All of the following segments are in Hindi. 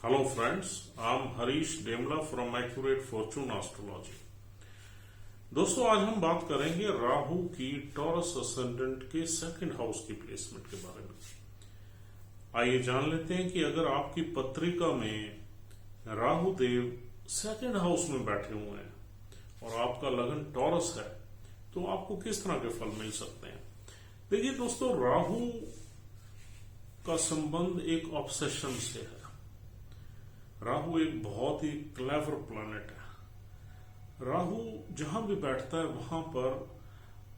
Hello friends, I'm Harish Demla from Accurate Fortune Astrology. दोस्तों आज हम बात करेंगे राहु की टॉरस असेंडेंट के सेकंड हाउस की प्लेसमेंट के बारे में। आइए जान लेते हैं कि अगर आपकी पत्रिका में राहु देव सेकंड हाउस में बैठे हुए हैं और आपका लगन टॉरस है तो आपको किस तरह के फल मिल सकते हैं। देखिए दोस्तों, राहु का संबंध एक ऑब्सेशन से है। राहु एक बहुत ही क्लेवर प्लैनेट है। राहु जहां भी बैठता है वहां पर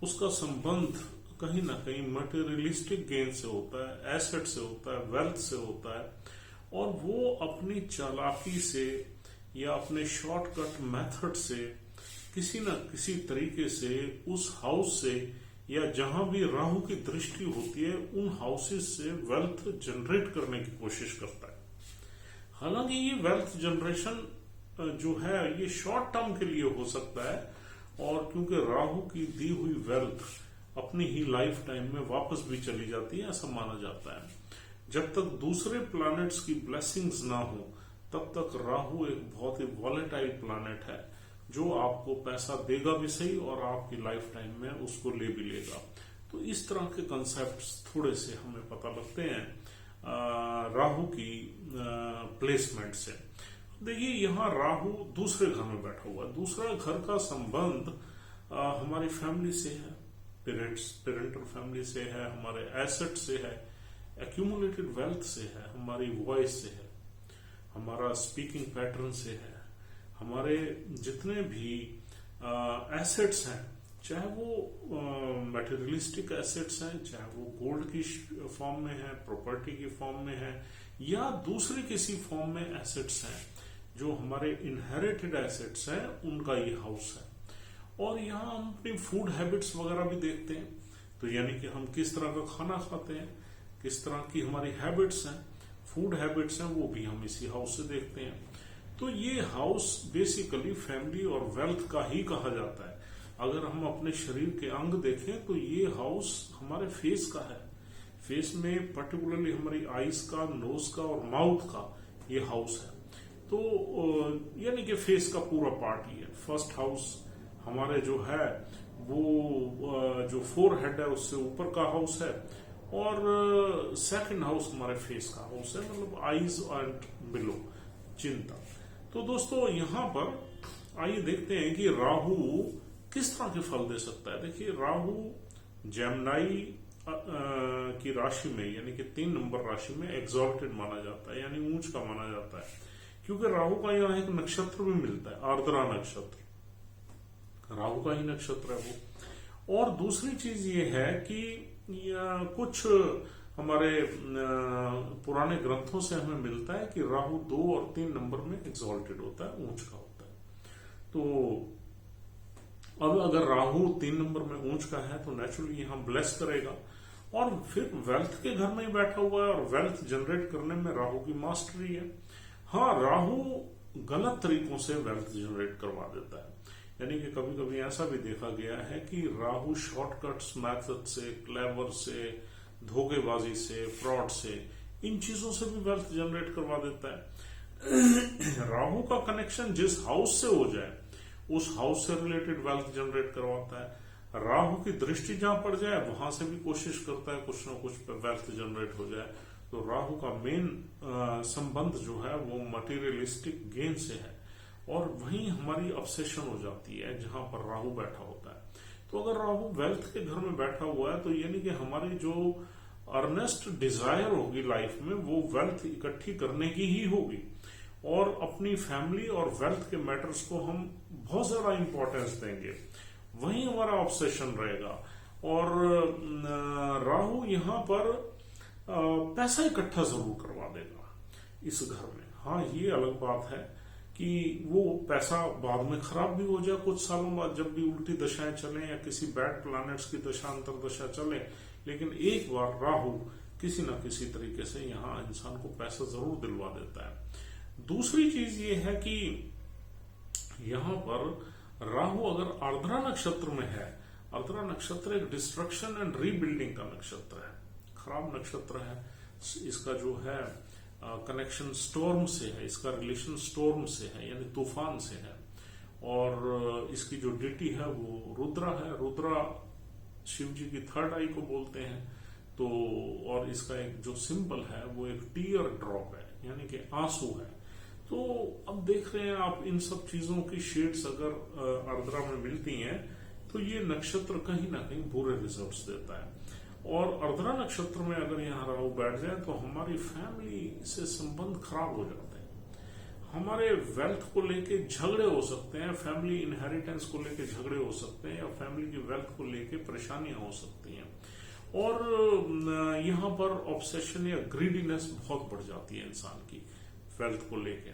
उसका संबंध कहीं ना कहीं मटेरियलिस्टिक गेन से होता है, एसेट से होता है, वेल्थ से होता है, और वो अपनी चालाकी से या अपने शॉर्टकट मेथड से किसी न किसी तरीके से उस हाउस से या जहां भी राहु की दृष्टि होती है उन हाउसेस से वेल्थ जनरेट करने की कोशिश करता है। हालांकि ये वेल्थ जनरेशन जो है ये शॉर्ट टर्म के लिए हो सकता है, और क्योंकि राहु की दी हुई वेल्थ अपनी ही लाइफ टाइम में वापस भी चली जाती है ऐसा माना जाता है। जब तक दूसरे प्लैनेट्स की ब्लेसिंग्स ना हो तब तक राहु एक बहुत ही वॉलेटाइल प्लैनेट है जो आपको पैसा देगा भी सही और आपकी लाइफ टाइम में उसको ले भी लेगा। तो इस तरह के कंसेप्ट्स थोड़े से हमें पता लगते हैं राहु की प्लेसमेंट से। देखिए यहाँ राहु दूसरे घर में बैठा हुआ है। दूसरा घर का संबंध हमारी फैमिली से है, पेरेंटल फैमिली से है, हमारे एसेट से है, एक्यूमुलेटेड वेल्थ से है, हमारी वॉइस से है, हमारा स्पीकिंग पैटर्न से है, हमारे जितने भी एसेट्स हैं, चाहे वो मटेरियलिस्टिक एसेट्स हैं, चाहे वो गोल्ड की फॉर्म में है, प्रॉपर्टी की फॉर्म में है, या दूसरी किसी फॉर्म में एसेट्स हैं, जो हमारे इनहेरिटेड एसेट्स हैं, उनका ये हाउस है। और यहाँ हम अपनी फूड हैबिट्स वगैरह भी देखते हैं, तो यानी कि हम किस तरह का खाना खाते हैं, किस तरह की हमारी हैबिट्स हैं, फूड हैबिट्स हैं, वो भी हम इसी हाउस से देखते हैं। तो ये हाउस बेसिकली फैमिली और वेल्थ का ही कहा जाता है। अगर हम अपने शरीर के अंग देखें तो ये हाउस हमारे फेस का है। फेस में पर्टिकुलरली हमारी आईज का, नोज का और माउथ का ये हाउस है। तो यानी कि फेस का पूरा पार्ट ही है। फर्स्ट हाउस हमारे जो है वो जो फोरहेड है उससे ऊपर का हाउस है, और सेकंड हाउस हमारे फेस का हाउस है, मतलब आईज एंड बिलो, चिन तक। तो दोस्तों यहाँ पर आइए देखते हैं कि राहु किस तरह के फल दे सकता है। देखिए राहु जेमिनी की राशि में यानी कि 3 नंबर राशि में एग्जॉल्टेड माना जाता है, यानी ऊंच का माना जाता है, क्योंकि राहु का यहाँ एक नक्षत्र भी मिलता है, आर्द्रा नक्षत्र, राहु का ही नक्षत्र है वो। और दूसरी चीज ये है कि कुछ हमारे पुराने ग्रंथों से हमें मिलता है कि राहु 2 और 3 नंबर में एग्जॉल्टेड होता है, ऊंच का होता है। तो अब अगर राहु 3 नंबर में ऊंच का है तो नेचुरली यहां ब्लेस करेगा, और फिर वेल्थ के घर में ही बैठा हुआ है और वेल्थ जनरेट करने में राहु की मास्टरी है। हाँ, राहु गलत तरीकों से वेल्थ जनरेट करवा देता है, यानी कि कभी कभी ऐसा भी देखा गया है कि राहु शॉर्टकट्स मेथड से, क्लेवर से, धोखेबाजी से, फ्रॉड से, इन चीजों से भी वेल्थ जनरेट करवा देता है। राहु का कनेक्शन जिस हाउस से हो जाए उस हाउस से रिलेटेड वेल्थ जनरेट करवाता है। राहु की दृष्टि जहां पड़ जाए वहां से भी कोशिश करता है कुछ ना कुछ पे वेल्थ जनरेट हो जाए। तो राहु का मेन संबंध जो है वो मटेरियलिस्टिक गेन से है, और वहीं हमारी ऑब्सेशन हो जाती है जहां पर राहु बैठा होता है। तो अगर राहु वेल्थ के घर में बैठा हुआ है तो यानी कि हमारी जो अर्नेस्ट डिजायर होगी लाइफ में वो वेल्थ इकट्ठी करने की ही होगी, और अपनी फैमिली और वेल्थ के मैटर्स को हम बहुत ज्यादा इंपॉर्टेंस देंगे, वहीं हमारा ऑब्सेशन रहेगा। और राहु यहां पर पैसा इकट्ठा जरूर करवा देगा इस घर में। हाँ, ये अलग बात है कि वो पैसा बाद में खराब भी हो जाए कुछ सालों बाद, जब भी उल्टी दशाएं चलें या किसी बैड प्लैनेट्स की दशा अंतरदशा चले, लेकिन एक बार राहु किसी न किसी तरीके से यहाँ इंसान को पैसा जरूर दिलवा देता है। दूसरी चीज ये है कि यहाँ पर राहु अगर आर्द्रा नक्षत्र में है, आर्द्रा नक्षत्र एक डिस्ट्रक्शन एंड रीबिल्डिंग का नक्षत्र है, खराब नक्षत्र है। इसका जो है कनेक्शन स्टॉर्म से है, इसका रिलेशन स्टॉर्म से है यानी तूफान से है। और इसकी जो डिटी है वो रुद्रा है। रुद्रा शिव जी की थर्ड आई को बोलते हैं। तो और इसका एक जो सिंबल है वो एक टीयर ड्रॉप है यानी कि आंसू है। तो अब देख रहे हैं आप, इन सब चीजों की शेड्स अगर आर्द्रा में मिलती हैं तो ये नक्षत्र कहीं ना कहीं बुरे रिजल्ट्स देता है। और आर्द्रा नक्षत्र में अगर यहाँ राहु बैठ जाए तो हमारी फैमिली से संबंध खराब हो जाते हैं, हमारे वेल्थ को लेके झगड़े हो सकते हैं, फैमिली इनहेरिटेंस को लेके झगड़े हो सकते हैं, या फैमिली की वेल्थ को लेके परेशानियां हो सकती हैं। और यहाँ पर ऑब्सेशन या ग्रीडीनेस बहुत बढ़ जाती है इंसान की वेल्थ को लेके।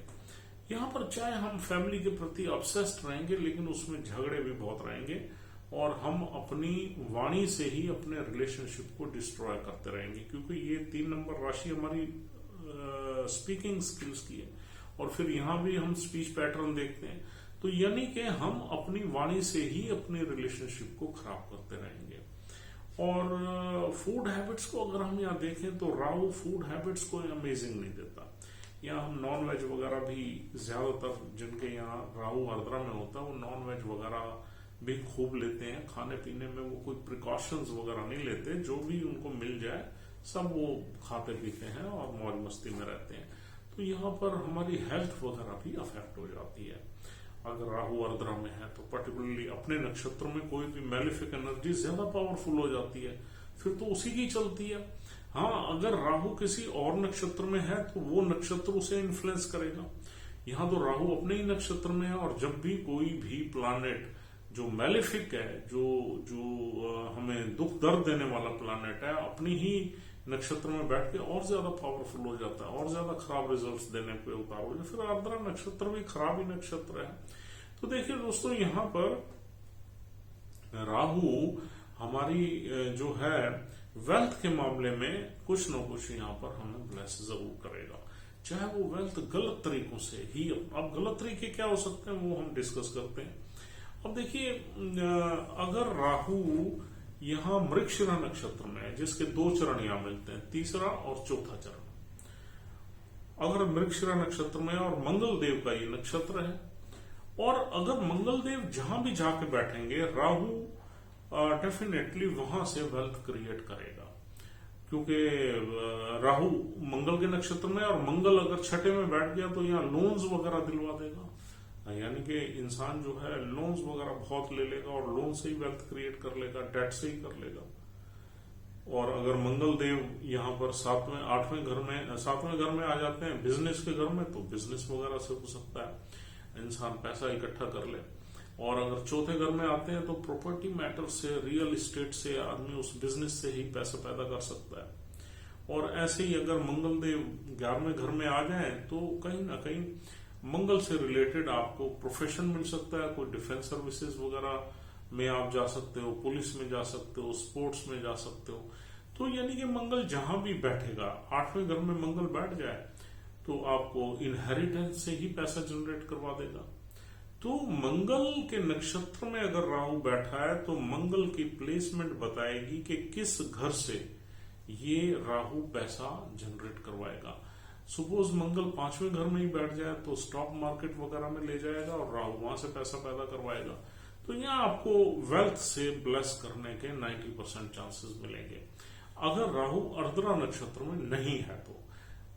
यहाँ पर चाहे हम फैमिली के प्रति ऑब्सेस्ड रहेंगे लेकिन उसमें झगड़े भी बहुत रहेंगे, और हम अपनी वाणी से ही अपने रिलेशनशिप को डिस्ट्रॉय करते रहेंगे, क्योंकि ये 3 नंबर राशि हमारी स्पीकिंग स्किल्स की है। और फिर यहाँ भी हम स्पीच पैटर्न देखते हैं, तो यानी कि हम अपनी वाणी से ही अपने रिलेशनशिप को खराब करते रहेंगे। और फूड हैबिट्स को अगर हम यहाँ देखें तो राहु फूड हैबिट्स को अमेजिंग नहीं देता। यहाँ हम नॉन वेज वगैरह भी ज्यादातर जिनके यहाँ राहु आर्द्रा में होता है वो नॉन वेज वगैरह भी खूब लेते हैं। खाने पीने में वो कोई प्रिकॉशंस वगैरह नहीं लेते, जो भी उनको मिल जाए सब वो खाते पीते हैं और मौज मस्ती में रहते हैं। तो यहाँ पर हमारी हेल्थ वगैरह भी अफेक्ट हो जाती है अगर राहु आर्द्रा में है तो। पर्टिकुलरली अपने नक्षत्र में कोई भी मैलिफिक एनर्जी ज्यादा पावरफुल हो जाती है, फिर तो उसी की चलती है। हाँ, अगर राहु किसी और नक्षत्र में है तो वो नक्षत्र उसे इन्फ्लुएंस करेगा। यहाँ तो राहु अपने ही नक्षत्र में है, और जब भी कोई भी प्लानेट जो मैलिफिक है, जो हमें दुख दर्द देने वाला प्लानेट है, अपनी ही नक्षत्र में बैठ के और ज्यादा पावरफुल हो जाता है, और ज्यादा खराब रिजल्ट्स देने पे उतार हो जाए। फिर आर्द्रा नक्षत्र भी खराब ही नक्षत्र है। तो देखिए दोस्तों, यहाँ पर राहु हमारी जो है वेल्थ के मामले में कुछ न कुछ यहाँ पर हमें ब्लेस जरूर करेगा, चाहे वो वेल्थ गलत तरीकों से ही। अब गलत तरीके क्या हो सकते हैं वो हम डिस्कस करते हैं। अब देखिए, अगर राहु यहाँ मृगशिरा नक्षत्र में है, जिसके 2 चरण यहां मिलते हैं, तीसरा और चौथा चरण, अगर मृगशिरा नक्षत्र में और मंगल देव का ये नक्षत्र है, और अगर मंगल देव जहां भी जाके बैठेंगे राहु डेफिनेटली वहां से वेल्थ क्रिएट करेगा, क्योंकि राहु मंगल के नक्षत्र में, और मंगल अगर छठे में बैठ गया तो यहाँ लोन्स वगैरह दिलवा देगा, यानी कि इंसान जो है लोन्स वगैरह बहुत ले लेगा और लोन से ही वेल्थ क्रिएट कर लेगा, डेट से ही कर लेगा। और अगर मंगल देव यहाँ पर 7वें 8वें घर में 7वें घर में आ जाते हैं बिजनेस के घर में, तो बिजनेस वगैरह से हो सकता है इंसान पैसा इकट्ठा कर ले। और अगर चौथे घर में आते हैं तो प्रॉपर्टी मैटर से, रियल एस्टेट से आदमी उस बिजनेस से ही पैसा पैदा कर सकता है। और ऐसे ही अगर मंगल देव 11वें घर में आ जाए तो कहीं ना कहीं मंगल से रिलेटेड आपको प्रोफेशन मिल सकता है, कोई डिफेंस सर्विसेज वगैरह में आप जा सकते हो, पुलिस में जा सकते हो, स्पोर्ट्स में जा सकते हो। तो यानी कि मंगल जहां भी बैठेगा, 8वें घर में मंगल बैठ जाए तो आपको इनहेरिटेंस से ही पैसा जनरेट करवा देगा। तो मंगल के नक्षत्र में अगर राहु बैठा है तो मंगल की प्लेसमेंट बताएगी कि किस घर से ये राहु पैसा जनरेट करवाएगा। सपोज मंगल 5वें घर में ही बैठ जाए तो स्टॉक मार्केट वगैरह में ले जाएगा और राहु वहां से पैसा पैदा करवाएगा। तो यहाँ आपको वेल्थ से ब्लेस करने के 90% चांसेस मिलेंगे अगर राहु आर्द्रा नक्षत्र में नहीं है। तो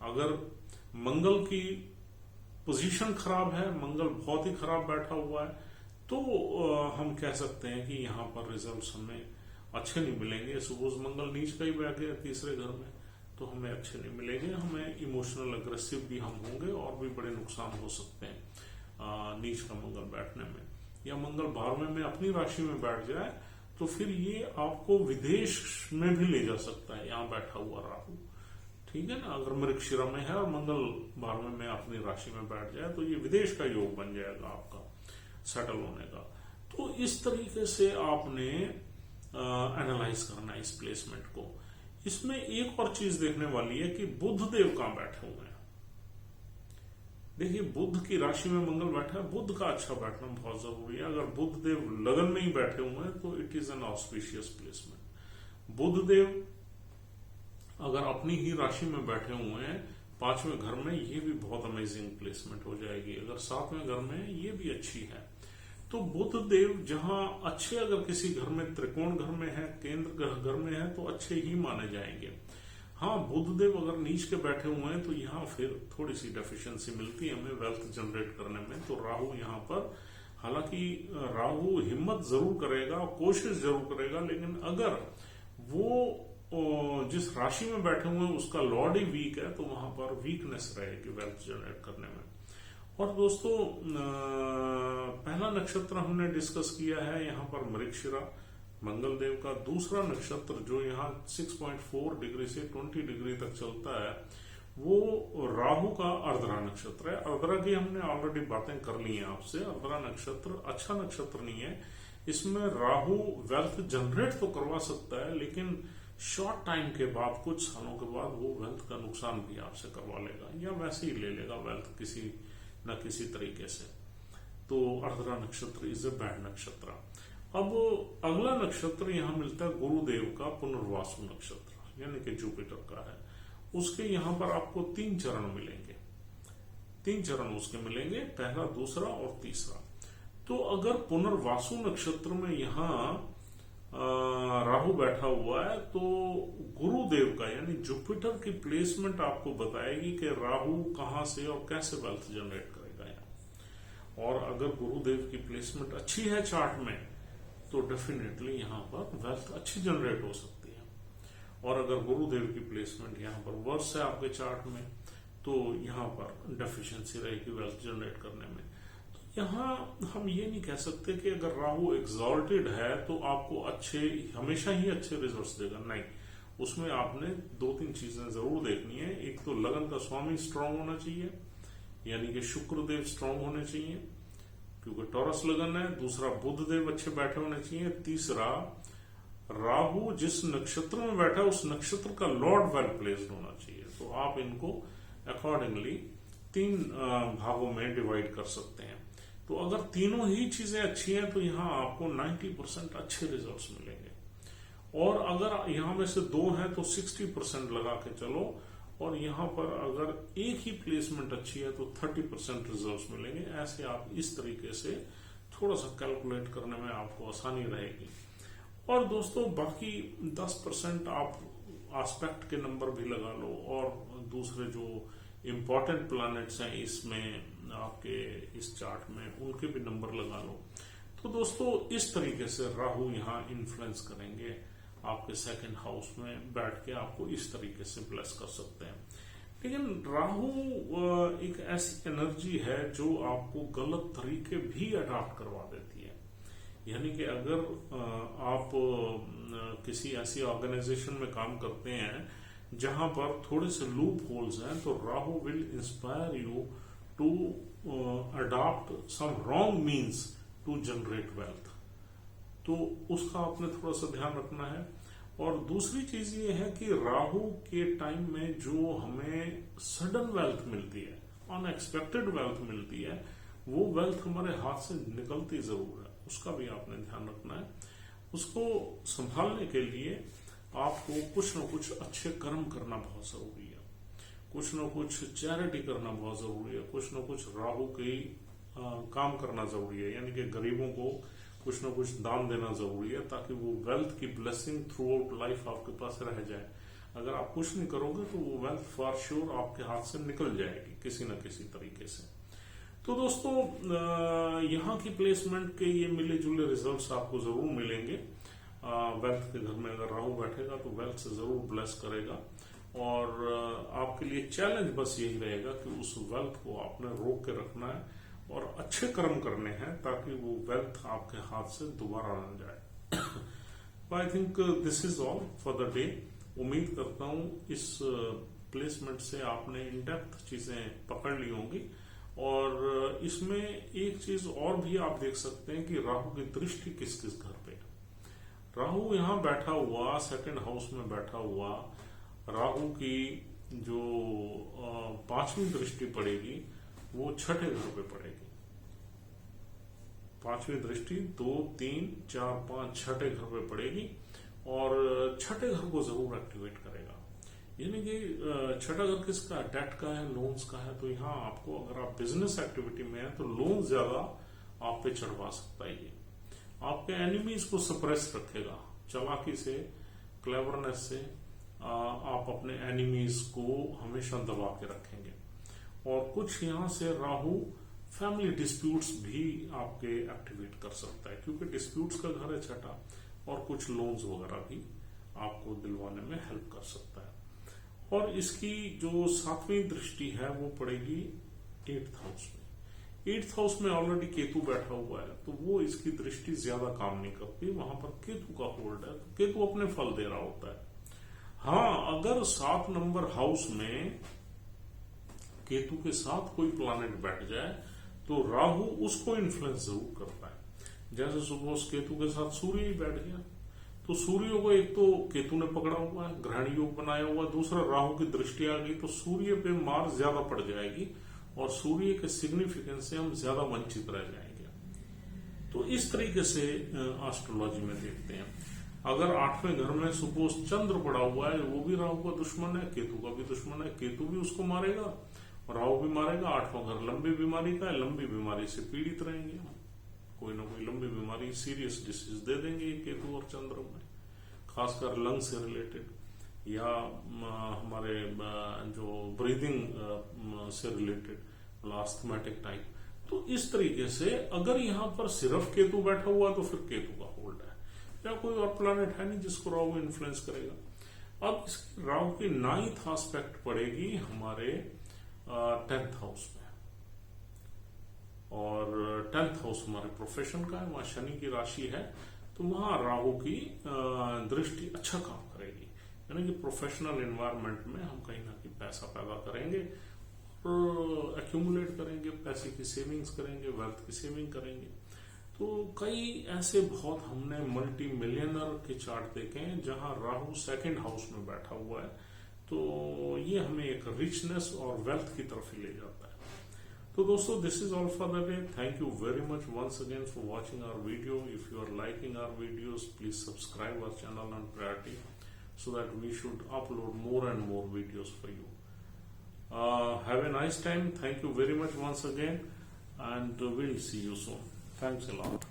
अगर मंगल की पोजीशन खराब है, मंगल बहुत ही खराब बैठा हुआ है, तो हम कह सकते हैं कि यहाँ पर रिजल्ट्स हमें अच्छे नहीं मिलेंगे। सपोज मंगल नीच का ही बैठ गया 3रे घर में तो हमें अच्छे नहीं मिलेंगे, हमें इमोशनल अग्रेसिव भी हम होंगे और भी बड़े नुकसान हो सकते हैं नीच का मंगल बैठने में। या मंगल 12वें में अपनी राशि में बैठ जाए तो फिर ये आपको विदेश में भी ले जा सकता है, यहाँ बैठा हुआ राहु, ठीक है ना। अगर मृगशिरा में है और मंगल 12वें में अपनी राशि में बैठ जाए तो ये विदेश का योग बन जाएगा आपका सेटल होने का। तो इस तरीके से आपने एनालाइज करना है इस प्लेसमेंट को। इसमें एक और चीज देखने वाली है कि बुध देव कहां बैठे हुए हैं। देखिए, बुध की राशि में मंगल बैठा है, बुध का अच्छा बैठना बहुत जरूरी है। अगर बुध देव लगन में ही बैठे हुए हैं तो it is an auspicious placement. Budh Dev अगर अपनी ही राशि में बैठे हुए हैं 5वें घर में ये भी बहुत अमेजिंग प्लेसमेंट हो जाएगी। अगर 7वें घर में ये भी अच्छी है, तो बुध देव जहां अच्छे, अगर किसी घर में त्रिकोण घर में है, केंद्र घर में है, तो अच्छे ही माने जाएंगे। हाँ, बुध देव अगर नीच के बैठे हुए हैं तो यहाँ फिर थोड़ी सी डेफिशिएंसी मिलती है हमें वेल्थ जनरेट करने में। तो राहु यहाँ पर, हालांकि राहु हिम्मत जरूर करेगा, कोशिश जरूर करेगा, लेकिन अगर वो जिस राशि में बैठे हुए हैं उसका लॉर्ड ही वीक है, तो वहां पर वीकनेस रहेगी वेल्थ जनरेट करने में। और दोस्तों, पहला नक्षत्र हमने डिस्कस किया है यहाँ पर मृगशिरा, मंगल देव का। दूसरा नक्षत्र जो यहाँ 6.4 डिग्री से 20 डिग्री तक चलता है, वो राहु का अर्द्रा नक्षत्र है। अर्द्रा की हमने ऑलरेडी बातें कर ली हैं आपसे। अर्द्रा नक्षत्र अच्छा नक्षत्र नहीं है। इसमें राहु वेल्थ जनरेट तो करवा सकता है, लेकिन शॉर्ट टाइम के बाद, कुछ सालों के बाद, वो वेल्थ का नुकसान भी आपसे करवा लेगा, या वैसे ही ले लेगा वेल्थ किसी न किसी तरीके से। तो अर्द्रा नक्षत्र इज ए बैड नक्षत्र। अब अगला नक्षत्र यहां मिलता है गुरुदेव का पुनर्वासु नक्षत्र, यानी कि जुपिटर का है। उसके यहां पर आपको 3 चरण मिलेंगे। 3 चरण उसके मिलेंगे, पहला, दूसरा और तीसरा। तो अगर पुनर्वासु नक्षत्र में यहां राहु बैठा हुआ है, तो गुरुदेव का यानी जुपिटर की प्लेसमेंट आपको बताएगी कि राहु कहां से और कैसे वेल्थ जनरेट करेगा यहाँ। और अगर गुरुदेव की प्लेसमेंट अच्छी है चार्ट में, तो डेफिनेटली यहाँ पर वेल्थ अच्छी जनरेट हो सकती है। और अगर गुरुदेव की प्लेसमेंट यहाँ पर वर्स है आपके चार्ट में, तो यहाँ पर डेफिशिएंसी रहेगी वेल्थ जनरेट करने में। यहाँ हम ये नहीं कह सकते कि अगर राहु एग्जॉल्टेड है तो आपको हमेशा ही अच्छे रिजल्ट्स देगा, नहीं। उसमें आपने 2-3 चीजें जरूर देखनी है। एक तो लगन का स्वामी स्ट्रांग होना चाहिए, यानी कि शुक्रदेव स्ट्रांग होने चाहिए, क्योंकि टॉरस लगन है। दूसरा, बुध देव अच्छे बैठे होने चाहिए। तीसरा, राहु जिस नक्षत्र में बैठा है उस नक्षत्र का लॉर्ड वेल प्लेस्ड होना चाहिए। तो आप इनको अकॉर्डिंगली 3 भागों में डिवाइड कर सकते हैं। तो अगर तीनों ही चीजें अच्छी हैं, तो यहां आपको 90% अच्छे रिजल्ट्स मिलेंगे। और अगर यहां में से 2 हैं तो 60% लगा के चलो। और यहां पर अगर एक ही प्लेसमेंट अच्छी है तो 30% रिजल्ट्स मिलेंगे। ऐसे आप इस तरीके से थोड़ा सा कैलकुलेट करने में आपको आसानी रहेगी। और दोस्तों, बाकी 10% आप एस्पेक्ट के नंबर भी लगा लो, और दूसरे जो इंपॉर्टेंट प्लैनेट्स हैं इसमें आपके इस चार्ट में, उनके भी नंबर लगा लो। तो दोस्तों, इस तरीके से राहु यहाँ इन्फ्लुएंस करेंगे आपके 2nd हाउस में बैठ के, आपको इस तरीके से ब्लेस कर सकते हैं। लेकिन राहु एक ऐसी एनर्जी है जो आपको गलत तरीके भी अडॉप्ट करवा देती है। यानी कि अगर आप किसी ऐसी ऑर्गेनाइजेशन में काम करते हैं जहां पर थोड़े से लूप होल्स हैं, तो Rahu will inspire you to adopt some wrong means to generate wealth. तो उसका आपने थोड़ा सा ध्यान रखना है। और दूसरी चीज ये है कि राहु के टाइम में जो हमें सडन वेल्थ मिलती है, अनएक्सपेक्टेड वेल्थ मिलती है, वो वेल्थ हमारे हाथ से निकलती जरूर है। उसका भी आपने ध्यान रखना है। उसको संभालने के लिए आपको कुछ न कुछ अच्छे कर्म करना बहुत जरूरी है, कुछ न कुछ चैरिटी करना बहुत जरूरी है, कुछ न कुछ राहु के काम करना जरूरी है। यानी कि गरीबों को कुछ न कुछ दान देना जरूरी है, ताकि वो वेल्थ की ब्लेसिंग थ्रू आउट लाइफ आपके पास रह जाए। अगर आप कुछ नहीं करोगे तो वो वेल्थ फॉर श्योर आपके हाथ से निकल जाएगी किसी न किसी तरीके से। तो दोस्तों, यहाँ की प्लेसमेंट के ये मिले जुले रिजल्ट्स आपको जरूर मिलेंगे। वेल्थ के घर में अगर राहु बैठेगा तो वेल्थ से जरूर ब्लेस करेगा। और आपके लिए चैलेंज बस यही रहेगा कि उस वेल्थ को आपने रोक के रखना है और अच्छे कर्म करने हैं, ताकि वो वेल्थ आपके हाथ से दोबारा न जाए। I think this is all for the day. उम्मीद करता हूं इस प्लेसमेंट से आपने इन डेप्थ चीजें पकड़ ली होंगी। और इसमें एक चीज और भी आप देख सकते हैं कि राहु की दृष्टि किस किस घर पे। राहु यहां बैठा हुआ, 2nd हाउस में बैठा हुआ, राहु की जो 5वीं दृष्टि पड़ेगी वो 6ठे घर पे पड़ेगी। 5वीं दृष्टि 2, 3, 4, 5, 6ठे घर पे पड़ेगी और 6ठे घर को जरूर एक्टिवेट करेगा। यानी कि छठा घर किसका है, डेट का है, लोन्स का है। तो यहाँ आपको अगर आप बिजनेस एक्टिविटी में है तो लोन ज्यादा आप पे चढ़वा सकता है। ये आपके एनिमीज को सप्रेस रखेगा, चालाकी से, क्लेवरनेस से आप अपने एनिमीज को हमेशा दबा के रखेंगे। और कुछ यहाँ से राहु फैमिली डिस्प्यूट्स भी आपके एक्टिवेट कर सकता है, क्योंकि डिस्प्यूट्स का घर है छठा, और कुछ लोन्स वगैरह भी आपको दिलवाने में हेल्प कर सकता है। और इसकी जो 7वीं दृष्टि है वो पड़ेगी 8th हाउस में। 8th हाउस में ऑलरेडी केतु बैठा हुआ है, तो वो इसकी दृष्टि ज्यादा काम नहीं करती, वहां पर केतु का होल्ड है, तो केतु अपने फल दे रहा होता है। हाँ, अगर 7 नंबर हाउस में केतु के साथ कोई प्लैनेट बैठ जाए तो राहु उसको इन्फ्लुएंस जरूर करता है। जैसे सपोज केतु के साथ सूर्य ही बैठ गया, तो सूर्य को एक तो केतु ने पकड़ा हुआ है, ग्रहण योग बनाया हुआ, दूसरा राहु की दृष्टि आ गई, तो सूर्य पे मार ज्यादा पड़ जाएगी और सूर्य के सिग्निफिकेंस से हम ज्यादा वंचित रह जाएंगे। तो इस तरीके से एस्ट्रोलॉजी में देखते हैं। अगर 8वें घर में सपोज चंद्र पड़ा हुआ है, वो भी राहु का दुश्मन है, केतु का भी दुश्मन है, केतु भी उसको मारेगा और राहु भी मारेगा। 8वां घर लंबी बीमारी का है, लंबी बीमारी से पीड़ित रहेंगे हम, कोई ना कोई लंबी बीमारी, सीरियस डिसीज दे देंगे ये केतु और चंद्र में, खासकर लंग से रिलेटेड या हमारे जो ब्रीदिंग से रिलेटेड अस्थमैटिक टाइप। तो इस तरीके से अगर यहाँ पर सिर्फ केतु बैठा हुआ तो फिर केतु का होल्ड है, या कोई और प्लैनेट है नहीं जिसको राहु इन्फ्लुएंस करेगा। अब इसकी राहु की 9th एस्पेक्ट पड़ेगी हमारे 10th हाउस में, और 10th हाउस हमारे प्रोफेशन का है, वहां शनि की राशि है, तो वहां राहु की दृष्टि अच्छा काम करेगी। यानी कि प्रोफेशनल एनवायरनमेंट में हम कहीं ना कहीं पैसा पैदा करेंगे और एक्यूमुलेट करेंगे, पैसे की सेविंग्स करेंगे, वेल्थ की सेविंग करेंगे। तो कई ऐसे बहुत हमने मल्टी मिलियनर के चार्ट देखे हैं जहां राहु 2nd हाउस में बैठा हुआ है, तो ये हमें एक रिचनेस और वेल्थ की तरफ ही ले जाता है। तो दोस्तों, this is all for the day. Thank you very much once again for watching our video. If you are liking our videos, please subscribe our channel on priority so that we should upload more and more videos for you. Have a nice time. Thank you very much once again, and we'll see you soon. Thanks a lot.